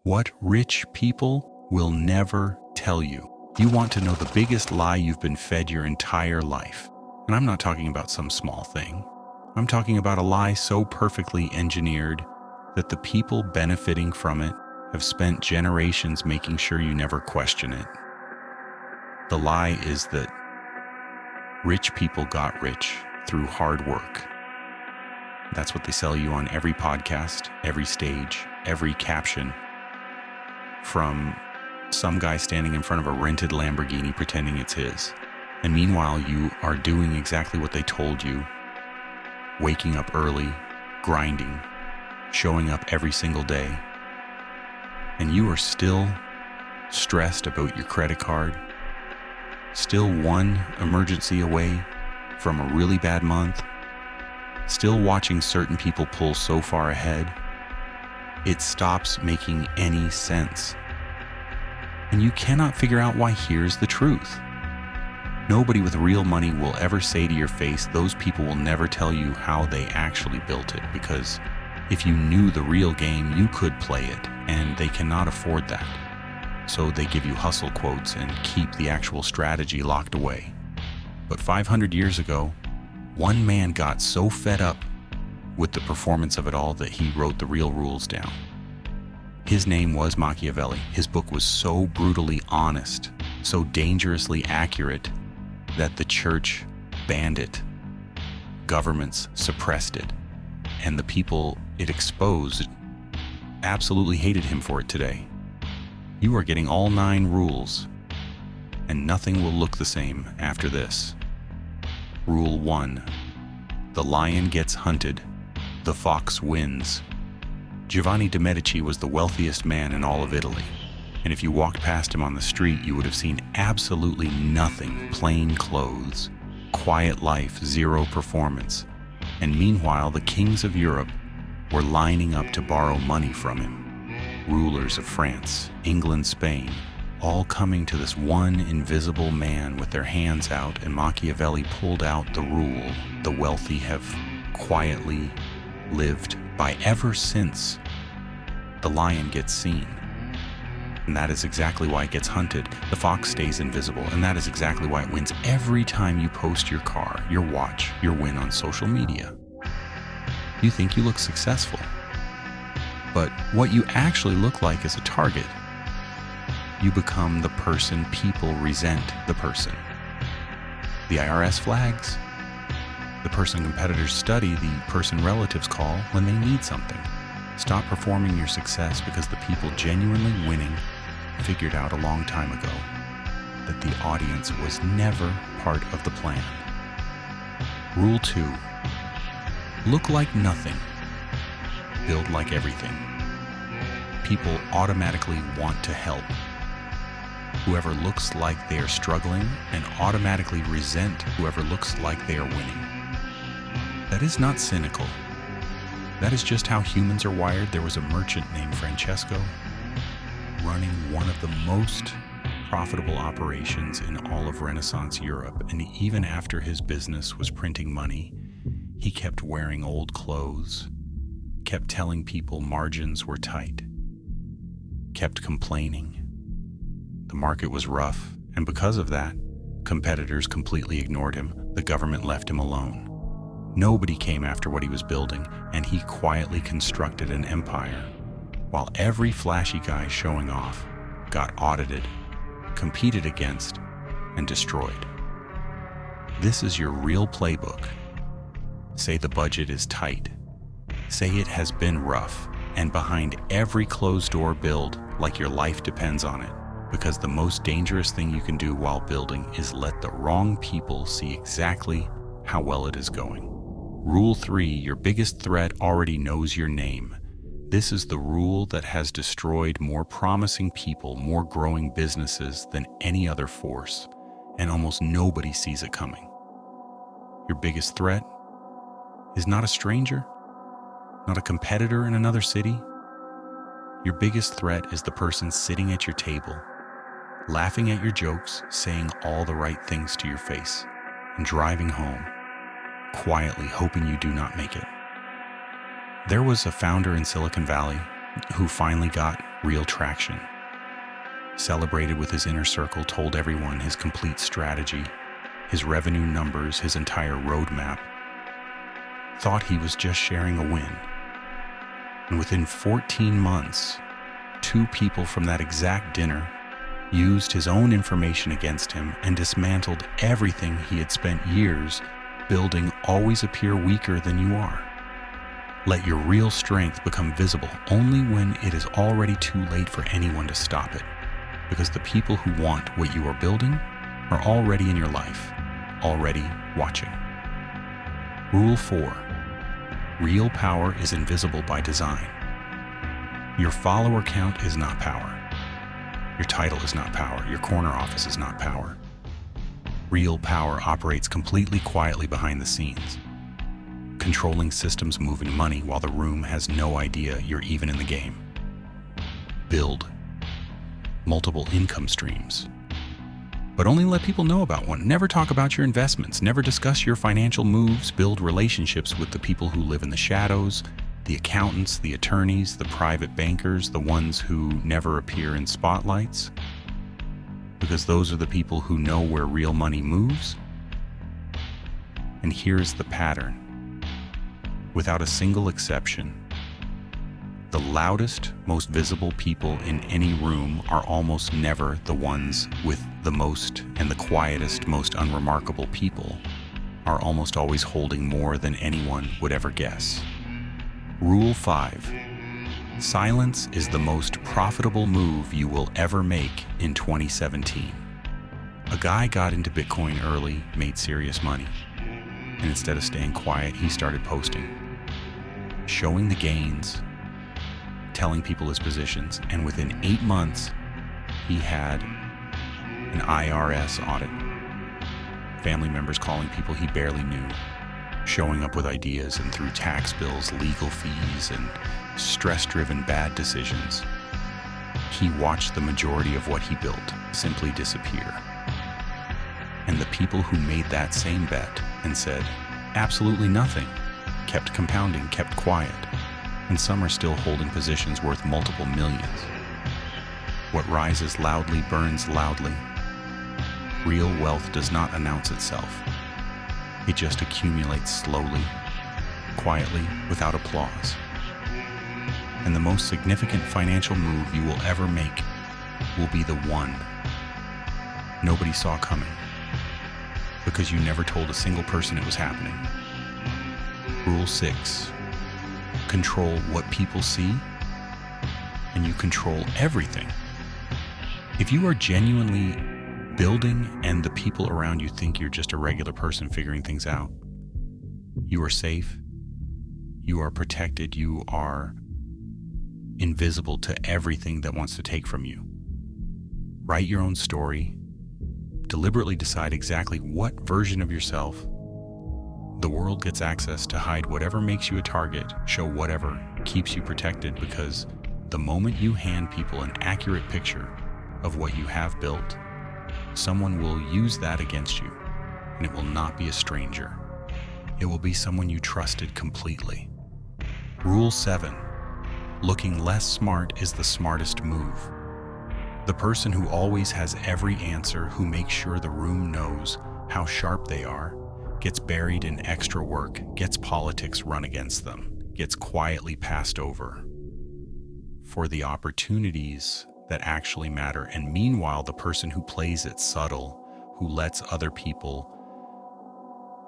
what rich people will never tell you. You want to know the biggest lie you've been fed your entire life. And I'm not talking about some small thing. I'm talking about a lie so perfectly engineered that the people benefiting from it have spent generations making sure you never question it. The lie is that rich people got rich through hard work. That's what they sell you on every podcast, every stage, every caption. From some guy standing in front of a rented Lamborghini pretending it's his. And meanwhile, you are doing exactly what they told you. Waking up early, grinding, showing up every single day. And you are still stressed about your credit card, still one emergency away from a really bad month, still watching certain people pull so far ahead, it stops making any sense. And you cannot figure out why. Here's the truth. Nobody with real money will ever say to your face, those people will never tell you how they actually built it, because if you knew the real game, you could play it, and they cannot afford that. So they give you hustle quotes and keep the actual strategy locked away. But 500 years ago, one man got so fed up with the performance of it all that he wrote the real rules down. His name was Machiavelli. His book was so brutally honest, so dangerously accurate, that the church banned it. Governments suppressed it. And the people it exposed absolutely hated him for it today. You are getting all 9 rules, and nothing will look the same after this. Rule 1. The lion gets hunted, the fox wins. Giovanni de' Medici was the wealthiest man in all of Italy, and if you walked past him on the street, you would have seen absolutely nothing: plain clothes, quiet life, zero performance. And meanwhile, the kings of Europe were lining up to borrow money from him. Rulers of France, England, Spain, all coming to this one invisible man with their hands out, and Machiavelli pulled out the rule the wealthy have quietly lived by ever since. The lion gets seen, and that is exactly why it gets hunted. The fox stays invisible, and that is exactly why it wins every time you post your car, your watch, your win on social media. You think you look successful, but what you actually look like is a target. You become the person people resent the person. The IRS flags, the person competitors study, the person relatives call when they need something. Stop performing your success, because the people genuinely winning figured out a long time ago that the audience was never part of the plan. Rule 2. Look like nothing. Build like everything. People automatically want to help. Whoever looks like they are struggling, and automatically resent whoever looks like they are winning. That is not cynical. That is just how humans are wired. There was a merchant named Francesco running one of the most profitable operations in all of Renaissance Europe, and even after his business was printing money, he kept wearing old clothes, kept telling people margins were tight, kept complaining. The market was rough, and because of that, competitors completely ignored him. The government left him alone. Nobody came after what he was building, and he quietly constructed an empire, while every flashy guy showing off got audited, competed against, and destroyed. This is your real playbook. Say the budget is tight. Say it has been rough, and behind every closed-door build, like your life depends on it. Because the most dangerous thing you can do while building is let the wrong people see exactly how well it is going. Rule 3, your biggest threat already knows your name. This is the rule that has destroyed more promising people, more growing businesses than any other force, and almost nobody sees it coming. Your biggest threat is not a stranger, not a competitor in another city. Your biggest threat is the person sitting at your table, laughing at your jokes, saying all the right things to your face, and driving home, quietly hoping you do not make it. There was a founder in Silicon Valley who finally got real traction. Celebrated with his inner circle, told everyone his complete strategy, his revenue numbers, his entire roadmap. Thought he was just sharing a win. And within 14 months, 2 people from that exact dinner used his own information against him and dismantled everything he had spent years building. Always appear weaker than you are. Let your real strength become visible only when it is already too late for anyone to stop it, because the people who want what you are building are already in your life, already watching. Rule 4. Real power is invisible by design. Your follower count is not power. Your title is not power. Your corner office is not power. Real power operates completely quietly behind the scenes, controlling systems, moving money while the room has no idea you're even in the game. Build multiple income streams, but only let people know about one. Never talk about your investments. Never discuss your financial moves. Build relationships with the people who live in the shadows, the accountants, the attorneys, the private bankers, the ones who never appear in spotlights, because those are the people who know where real money moves. And here's the pattern. Without a single exception, the loudest, most visible people in any room are almost never the ones with the most, and the quietest, most unremarkable people are almost always holding more than anyone would ever guess. Rule 5. Silence is the most profitable move you will ever make in 2017. A guy got into Bitcoin early, made serious money, and instead of staying quiet, he started posting, showing the gains, telling people his positions, and within 8 months, he had an IRS audit, family members calling people he barely knew, showing up with ideas, and through tax bills, legal fees, and stress-driven bad decisions, he watched the majority of what he built simply disappear. And the people who made that same bet and said absolutely nothing, kept compounding, kept quiet, and some are still holding positions worth multiple millions. What rises loudly burns loudly. Real wealth does not announce itself. It just accumulates slowly, quietly, without applause. And the most significant financial move you will ever make will be the one nobody saw coming, because you never told a single person it was happening. Rule 6. Control what people see, and you control everything. If you are genuinely building and the people around you think you're just a regular person figuring things out, you are safe, you are protected, you are invisible to everything that wants to take from you. Write your own story. Deliberately decide exactly what version of yourself the world gets access to. Hide whatever makes you a target, show whatever keeps you protected, because the moment you hand people an accurate picture of what you have built, someone will use that against you, and it will not be a stranger. It will be someone you trusted completely. Rule 7. Looking less smart is the smartest move. The person who always has every answer, who makes sure the room knows how sharp they are, gets buried in extra work, gets politics run against them, gets quietly passed over for the opportunities that actually matter. And meanwhile, the person who plays it subtle, who lets other people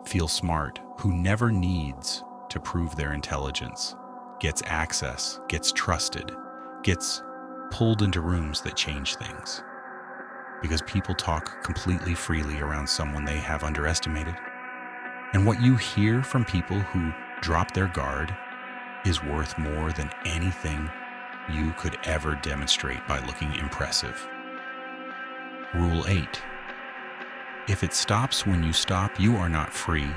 feel smart, who never needs to prove their intelligence, gets access, gets trusted, gets pulled into rooms that change things. Because people talk completely freely around someone they have underestimated. And what you hear from people who drop their guard is worth more than anything you could ever demonstrate by looking impressive. Rule 8. If it stops when you stop, you are not free.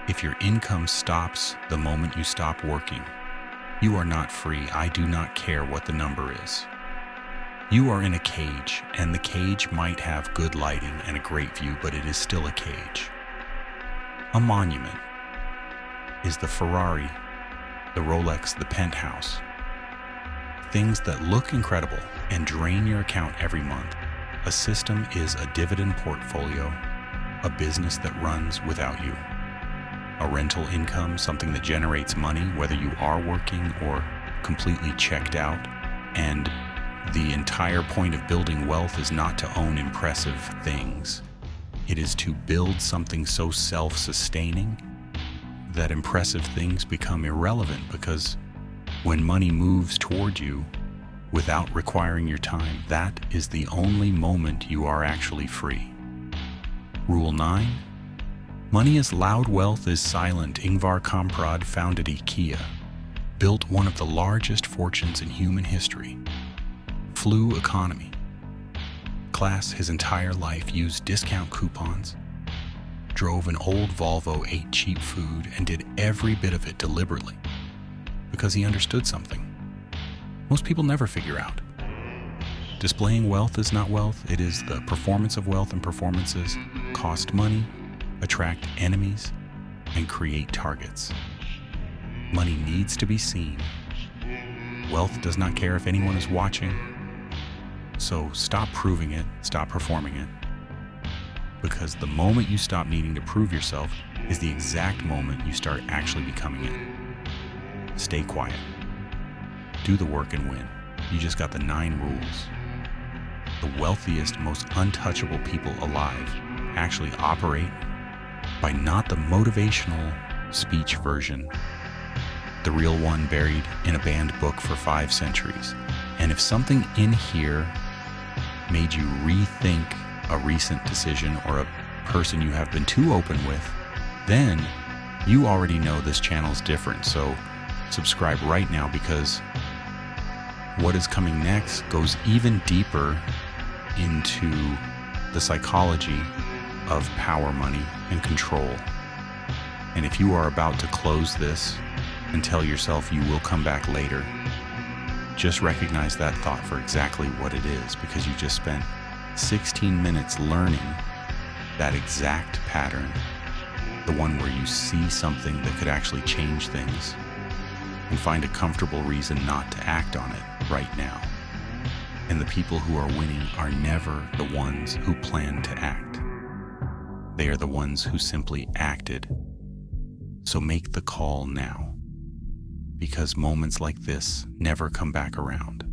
If your income stops the moment you stop working, you are not free. I do not care what the number is. You are in a cage, and the cage might have good lighting and a great view, but it is still a cage. A monument is the Ferrari, the Rolex, the penthouse. things that look incredible and drain your account every month. A system is a dividend portfolio, a business that runs without you. A rental income, something that generates money whether you are working or completely checked out. And the entire point of building wealth is not to own impressive things. It is to build something so self-sustaining that impressive things become irrelevant, because when money moves toward you without requiring your time, that is the only moment you are actually free. Rule 9. Money is loud, wealth is silent. Ingvar Kamprad founded IKEA, built one of the largest fortunes in human history, flew economy class his entire life, used discount coupons, drove an old Volvo, ate cheap food, and did every bit of it deliberately because he understood something most people never figure out. Displaying wealth is not wealth, it is the performance of wealth, and performances cost money, attract enemies, and create targets. Money needs to be seen. Wealth does not care if anyone is watching. So stop proving it, stop performing it. Because the moment you stop needing to prove yourself is the exact moment you start actually becoming it. Stay quiet. Do the work and win. You just got the 9 rules. The wealthiest, most untouchable people alive actually operate by not the motivational speech version, the real one buried in a banned book for 5 centuries. And if something in here made you rethink a recent decision or a person you have been too open with, then you already know this channel's different. So subscribe right now, because what is coming next goes even deeper into the psychology of power, money, and control. And if you are about to close this and tell yourself you will come back later, just recognize that thought for exactly what it is, because you just spent 16 minutes learning that exact pattern, the one where you see something that could actually change things and find a comfortable reason not to act on it right now. And the people who are winning are never the ones who plan to act. They are the ones who simply acted. So make the call now, because moments like this never come back around.